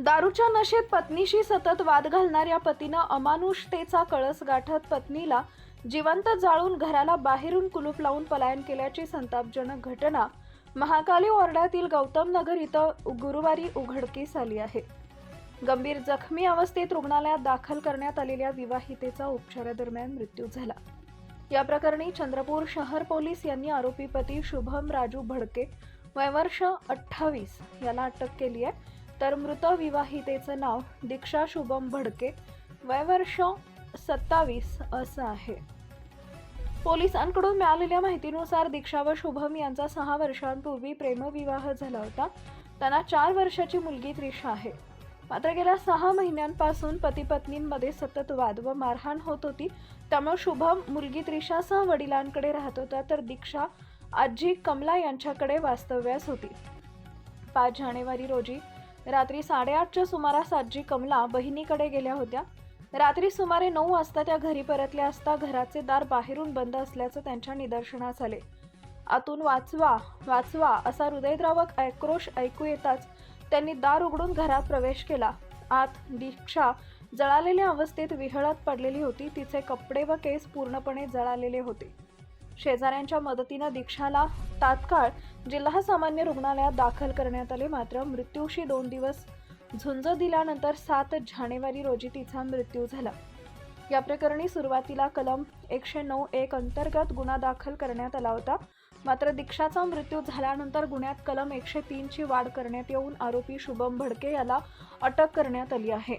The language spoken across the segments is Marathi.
दारूच्या नशेत पत्नीशी सतत वाद घालणाऱ्या पतीनं अमानुषतेचा कळस गाठत पत्नीला जिवंत जाळून घराला बाहेरून कुलूप लावून पलायन केल्याची संतापजनक घटना महाकाली वॉर्डातील गौतम नगर इथं गुरुवारी उघडकीस आली आहे. गंभीर जखमी अवस्थेत रुग्णालयात दाखल करण्यात आलेल्या विवाहितेचा उपचारादरम्यान मृत्यू झाला. या प्रकरणी चंद्रपूर शहर पोलीस यांनी आरोपी पती शुभम राजू भडके वय वर्ष 28 याला अटक केली आहे. तर मृत विवाहितेचं नाव दीक्षा शुभम भडके वय वर्ष 27 असं आहे. पोलिसांकडून मिळालेल्या माहितीनुसार दीक्षा व शुभम यांचा 6 वर्षांपूर्वी प्रेमविवाह झाला होता. त्यांना 4 वर्षाची मुलगी त्रिशा आहे. मात्र गेल्या 6 महिन्यांपासून पती पत्नींमध्ये सतत वाद व मारहाण होत होती. त्यामुळे शुभम मुलगी त्रिशासह वडिलांकडे राहत होता, तर दीक्षा आजी कमला यांच्याकडे वास्तव्यास होती. 5 जानेवारी रोजी रात्री 8:30च्या सुमारास आजी कमला बहिणीकडे गेल्या होत्या. रात्री सुमारे 9 वाजता त्या घरी परतल्या असता घराचे दार बाहेरून बंद असल्याचं त्यांच्या निदर्शनास आले. आतून वाचवा वाचवा असा हृदयद्रावक आक्रोश ऐकू येताच त्यांनी दार उघडून घरात प्रवेश केला. आत दीक्षा जळालेल्या अवस्थेत विहळत पडलेली होती. तिचे कपडे व केस पूर्णपणे जळालेले होते. शेजाऱ्यांच्या मदतीनं दीक्षाला तात्काळ जिल्हा सामान्य रुग्णालयात दाखल करण्यात आले. मात्र मृत्यूशी 2 दिवस झुंज दिल्यानंतर 7 जानेवारी रोजी तिचा मृत्यू झाला. या प्रकरणी सुरुवातीला कलम 109(1) अंतर्गत गुन्हा दाखल करण्यात आला होता. मात्र दीक्षाचा मृत्यू झाल्यानंतर गुन्ह्यात कलम 103 ची वाढ करण्यात येऊन आरोपी शुभम भडके याला अटक करण्यात आली आहे.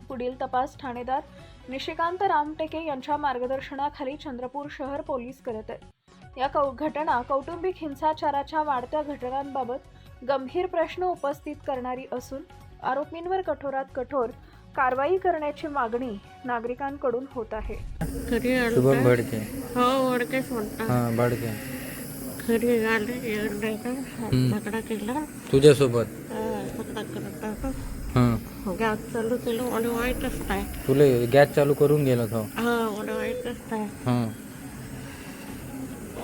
पुढील तपास ठाणेदार निशिकांत रामटेके यांच्या मार्गदर्शनाखाली चंद्रपूर शहर पोलीस करत आहेत. या घटना कौटुंबिक हिंसाचाराच्या वाढत्या घटनांबाबत गंभीर प्रश्न उपस्थित करणारी असून आरोपींवर कठोरात कठोर कारवाई करण्याची मागणी नागरिकांकडून होत आहे. शुभम भडके हो वडकेच म्हणतात. हा भडके घरी आले झगडा केला. तुझ्यासोबत झगडा करत हा गॅस चालू केलं. मला वाईटच नाही. तुले गॅस चालू करून गेलो तो हा मला वाईटच नाही. हा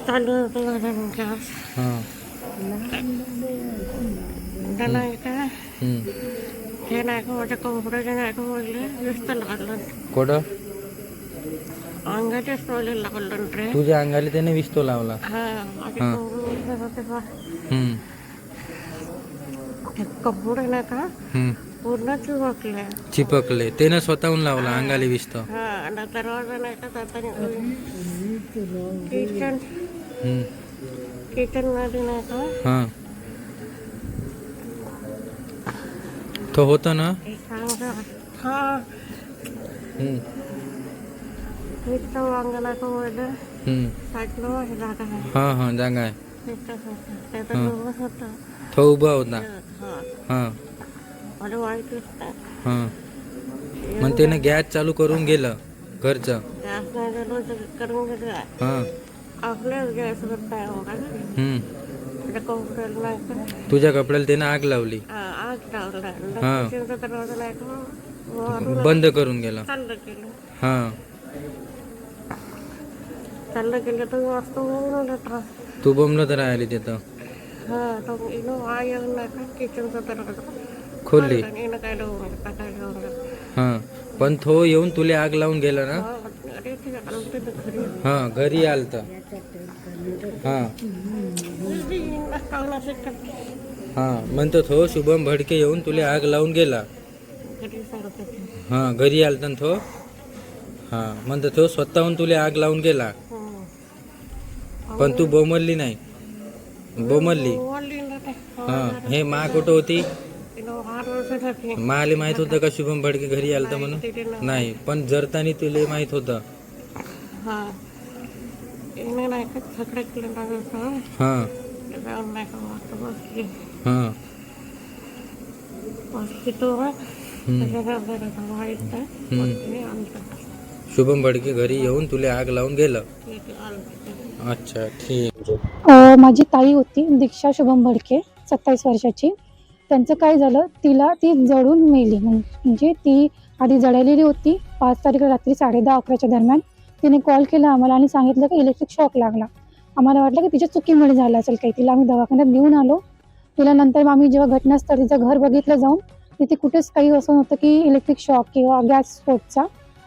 चालू होतं गॅस. हा त्याला काय हम्म. हे नाही का माझ्या कपड्याचे नाही का बोलले व्यस्त लागलं. कुठं अंगाच्याच टोले लागलं रे. तुझ्या अंगाला त्याने विस्तो लावला. हा माझे हा. हम्म. कपडे नाही का हम्म. पूर्ण चिवकले. चिपकले त्यानं स्वतःहून लावला अंगाला विस्तो. हा आणि दरवाजा नाही का जाताना किचन हम्म. किचन मध्ये नाही का हा तो होता ना. हा हम्म. इथं वांग नाही का बोललं हम्म. साईडला माझी जागा आहे. हा हा जागा आहे. तिथंच होतं. त्याचं हा. दोघंच होतं. तो उभा होता. हा हा मला वाईटच नाही. हा मग त्यानं गॅस चालू करून गेलं घरचं. गॅस नाही झालं तर करून घेतलं. हा आपल्याच गॅसवर काय होता हम्म. कपड्याला नाही का तुझ्या कपड्याला त्यानं आग लावली. आग लावला. हा. किचनचा दरवाजा नाही का वरून बंद करून गेला. चाललं केलं. हा चाललं केलं तर मस्त होऊन होता. तू बोंबलं तर राहिली तिथं. हा तो येऊन नाही का किचनचा दरवाजा खोलली. येणं काय लावून काय लावून. हा पण तो येऊन तुला आग लावून गेला ना. अरे ते आलते तर घरी. हा घरी आलत. हा हा म्हणतो तो शुभम भडके येऊन तुला आग लावून गेला. घरी सांगते. हा घरी आलता ना तो. हा म्हणतो तो स्वतःहून तुला आग लावून गेला. पण तू बोमलली नाही. बोमलली. हा हे मा कुठं होती. माले माहित होतं का शुभम भडके घरी आलता म्हणून. नाही पण जरतानी तुला माहित होतं. हा नाही का झगडा केला. हा नाही का मस्त बसली. हा बसली तो हम्म. वाईट शुभम भडके घरी येऊन तुला आग लावून गेलं. अच्छा ठीक. माझी ताई होती दीक्षा शुभम भडके 27 वर्षाची. त्यांचं काय झालं, ती जळून मेली. म्हणजे ती आधी जळलेली होती. 5 तारीख रात्री 10:30-11च्या दरम्यान तिने कॉल केला आम्हाला आणि सांगितलं की इलेक्ट्रिक शॉक लागला. आम्हाला वाटलं की तिच्या चुकीमुळे झालं असेल काही. तिला आम्ही दवाखान्यात घेऊन आलो. तिला नंतर आम्ही जेव्हा घटनास्थळी तिचं घर बघितलं जाऊन, तिथे कुठेच काही असं नव्हतं की इलेक्ट्रिक शॉक किंवा गॅस स्फोटचा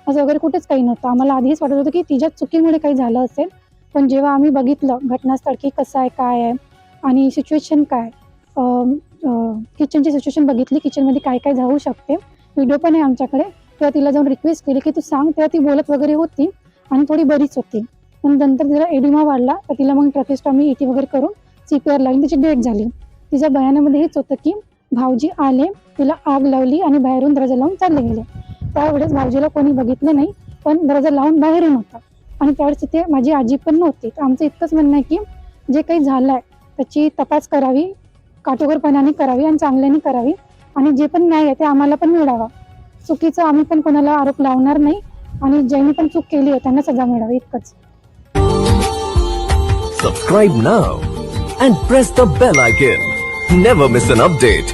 असं वगैरे कुठेच काही नव्हतं. आम्हाला आधीच वाटत होतं की तिच्या चुकीमुळे काही झालं असेल. पण जेव्हा आम्ही बघितलं घटनास्थळ की कसं आहे, काय आहे आणि सिच्युएशन काय, किचनची सिच्युएशन बघितली, किचनमध्ये काय काय जाऊ शकते, व्हिडिओ पण आहे आमच्याकडे. तेव्हा तिला जाऊन रिक्वेस्ट केली की तू सांग. तेव्हा ती बोलत वगैरे होती आणि थोडी बरीच होती. पण नंतर तिला एडिमा वाढला, तर तिला मग ट्रॅकेस्टॉमी ET वगैरे करून CPR लावून तिची डेथ झाली. तिच्या बयानामध्ये हेच होतं की भाऊजी आले, तिला आग लावली आणि बाहेरून दरवाजा लावून चालले गेले. त्यावेळेस भाऊजीला कोणी बघितलं नाही, पण दरवाजा लावून बाहेरून होता आणि त्यावेळेस तिथे माझी आजी पण नव्हती. तर आमचं इतकंच म्हणणं आहे की जे काही झालं आहे त्याची तपास करावी, काटेकोरपणाने करावी आणि चांगल्याने करावी आणि जे पण न्याय आहे ते आम्हाला पण मिळावा. चुकीचं आम्ही पण कोणाला आरोप लावणार नाही आणि ज्यांनी पण चूक केली आहे त्यांना सजा मिळावी, इतकंच. Subscribe now and press the bell icon. Never miss an update.